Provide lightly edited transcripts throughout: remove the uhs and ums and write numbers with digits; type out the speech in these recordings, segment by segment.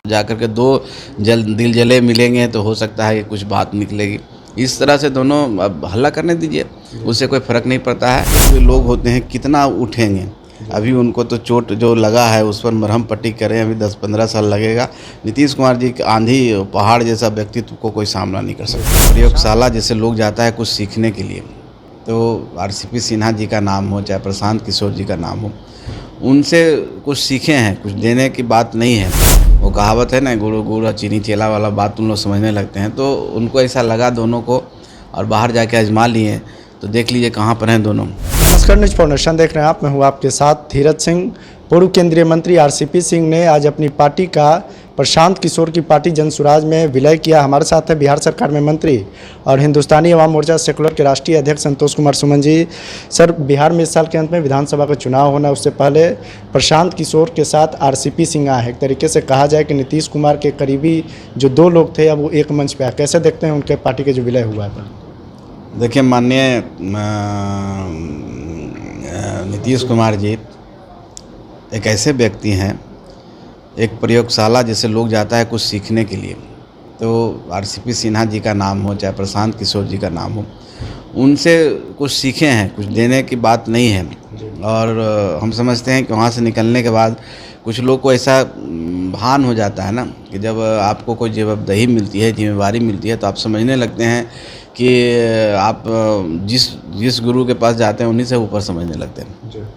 जाकर के दो दिल जले मिलेंगे तो हो सकता है कि कुछ बात निकलेगी। इस तरह से दोनों अब हल्ला करने दीजिए, उससे कोई फ़र्क नहीं पड़ता है। वे लोग होते हैं कितना उठेंगे, अभी उनको तो चोट जो लगा है उस पर मरहम पट्टी करें, अभी 10-15 साल लगेगा। नीतीश कुमार जी के आंधी पहाड़ जैसा व्यक्तित्व को कोई सामना नहीं कर सकता। प्रयोगशाला जैसे लोग जाता है कुछ सीखने के लिए, तो आरसीपी सिन्हा जी का नाम हो चाहे प्रशांत किशोर जी का नाम हो, उनसे कुछ सीखे हैं, कुछ देने की बात नहीं है। वो कहावत है ना, गुड़ गुड़ चीनी चेला वाला बात उन लोग समझने लगते हैं। तो उनको ऐसा लगा दोनों को, और बाहर जाके आजमा लिए, तो देख लीजिए कहाँ पर हैं दोनों। नमस्कार, न्यूज फाउंडेशन देख रहे हैं आप। मैं हूँ आपके साथ धीरज सिंह। पूर्व केंद्रीय मंत्री आरसीपी सिंह ने आज अपनी पार्टी का प्रशांत किशोर की पार्टी जनसुराज में विलय किया। हमारे साथ है बिहार सरकार में मंत्री और हिंदुस्तानी अवाम मोर्चा सेकुलर के राष्ट्रीय अध्यक्ष संतोष कुमार सुमन जी। सर, बिहार में इस साल के अंत में विधानसभा का चुनाव होना, उससे पहले प्रशांत किशोर के साथ आरसीपी सिंह आए हैं। एक तरीके से कहा जाए कि नीतीश कुमार के करीबी जो दो लोग थे अब वो एक मंच पे आए। कैसे देखते हैं उनके पार्टी के जो विलय हुआ है? देखिए, माननीय नीतीश कुमार जी एक ऐसे व्यक्ति हैं, एक प्रयोगशाला जैसे लोग जाता है कुछ सीखने के लिए, तो आरसीपी सिन्हा जी का नाम हो चाहे प्रशांत किशोर जी का नाम हो, उनसे कुछ सीखे हैं, कुछ देने की बात नहीं है। और हम समझते हैं कि वहाँ से निकलने के बाद कुछ लोग को ऐसा भान हो जाता है ना कि जब आपको कोई जवाबदेही मिलती है, जिम्मेवारी मिलती है, तो आप समझने लगते हैं कि आप जिस गुरु के पास जाते हैं उन्हीं से ऊपर समझने लगते हैं।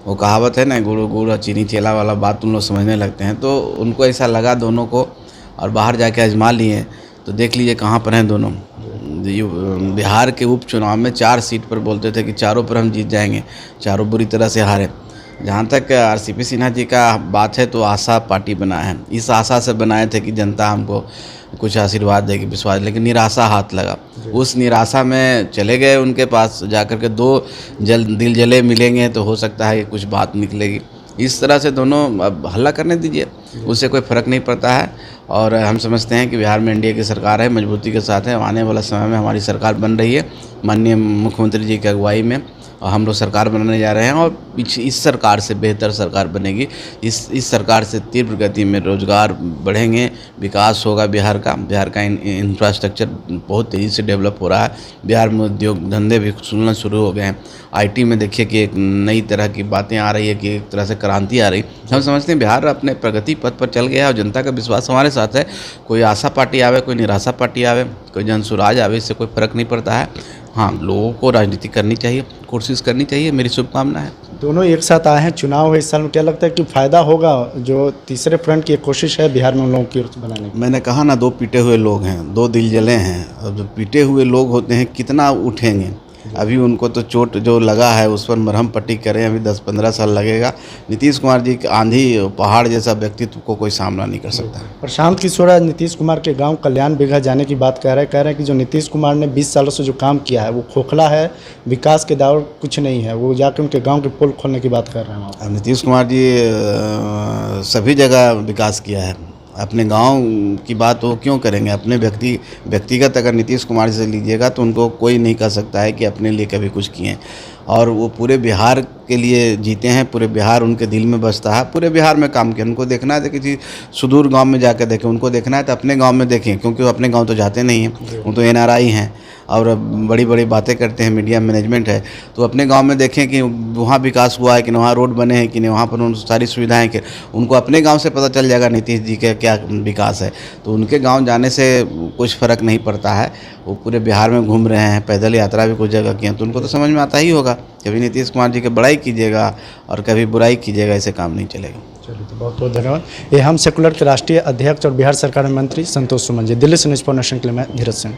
वो कहावत है ना, गुड़ गुड़ चीनी चेला वाला बात उन लोग समझने लगते हैं। तो उनको ऐसा लगा दोनों को, और बाहर जाके आजमा लिए, तो देख लीजिए कहाँ पर हैं दोनों। बिहार के उपचुनाव में 4 सीट पर बोलते थे कि चारों पर हम जीत जाएंगे, चारों बुरी तरह से हारे। जहाँ तक आरसीपी सिन्हा जी का बात है, तो आशा पार्टी बना है। इस आशा से बनाए थे कि जनता हमको कुछ आशीर्वाद देगी, विश्वास, लेकिन निराशा हाथ लगा। उस निराशा में चले गए, उनके पास जाकर के दो दिल जले मिलेंगे तो हो सकता है कि कुछ बात निकलेगी। इस तरह से दोनों अब हल्ला करने दीजिए, उससे कोई फ़र्क नहीं पड़ता है। और हम समझते हैं कि बिहार में एनडीए की सरकार है, मजबूती के साथ है। आने वाला समय में हमारी सरकार बन रही है माननीय मुख्यमंत्री जी की अगुवाई में, और हम लोग सरकार बनाने जा रहे हैं, और इस सरकार से बेहतर सरकार बनेगी। इस सरकार से तीव्र गति में रोजगार बढ़ेंगे, विकास होगा बिहार का इंफ्रास्ट्रक्चर बहुत तेज़ी से डेवलप हो रहा है। बिहार में उद्योग धंधे भी खुलना शुरू हो गए हैं। आईटी में देखिए कि एक नई तरह की बातें आ रही है, कि एक तरह से क्रांति आ रही। हम समझते हैं बिहार अपने प्रगति पथ पर चल गया है, और जनता का विश्वास हमारे साथ है। कोई आशा पार्टी आवे, कोई निराशा पार्टी आवे, कोई जनसुराज आवे, इससे कोई फ़र्क नहीं पड़ता है। हाँ, लोगों को राजनीति करनी चाहिए, कोशिश करनी चाहिए, मेरी शुभकामना है। दोनों एक साथ आए हैं, चुनाव है इस साल में, क्या लगता है कि फ़ायदा होगा? जो तीसरे फ्रंट की एक कोशिश है बिहार में उन लोगों की बनाने की। मैंने कहा ना, 2 पीटे हुए लोग हैं, 2 दिल जले हैं। और जो पीटे हुए लोग होते हैं कितना उठेंगे, अभी उनको तो चोट जो लगा है उस पर मरहम पट्टी करें, अभी 10-15 साल लगेगा। नीतीश कुमार जी के आंधी पहाड़ जैसा व्यक्तित्व को कोई सामना नहीं कर सकता। प्रशांत किशोर आज नीतीश कुमार के गांव कल्याण बिघा जाने की बात कह रहे हैं कि जो नीतीश कुमार ने 20 सालों से जो काम किया है वो खोखला है, विकास के दौर कुछ नहीं है। वो जाकर उनके गाँव के पुल खोलने की बात कर रहे हैं। अब नीतीश कुमार जी सभी जगह विकास किया है, अपने गांव की बात वो क्यों करेंगे? अपने व्यक्तिगत अगर नीतीश कुमार से लीजिएगा तो उनको कोई नहीं कह सकता है कि अपने लिए कभी कुछ किए हैं। और वो पूरे बिहार के लिए जीते हैं, पूरे बिहार उनके दिल में बसता है, पूरे बिहार में काम किया। उनको देखना है तो किसी सुदूर गांव में जाकर देखें, उनको देखना है तो अपने गांव में देखें, क्योंकि वो अपने गांव तो जाते नहीं हैं, वो तो एनआरआई हैं और बड़ी बड़ी बातें करते हैं, मीडिया मैनेजमेंट है। तो अपने गांव में देखें कि वहाँ विकास हुआ है कि नहीं, वहाँ रोड बने हैं कि नहीं, वहाँ पर उन सारी सुविधाएं कि उनको अपने गांव से पता चल जाएगा नीतीश जी का क्या विकास है। तो उनके गांव जाने से कुछ फ़र्क नहीं पड़ता है। वो पूरे बिहार में घूम रहे हैं, पैदल यात्रा भी कुछ जगह की हैं, तो उनको तो समझ में आता ही होगा। कभी नीतीश कुमार जी की बड़ाई कीजिएगा और कभी बुराई कीजिएगा, ऐसे काम नहीं चलेगा। चलिए, तो बहुत बहुत धन्यवाद। ये हम सेकुलर के राष्ट्रीय अध्यक्ष और बिहार सरकार में मंत्री संतोष सुमन जी। दिल्ली से न्यूज फाउंडेशन के लिए मैं धीरज सिंह।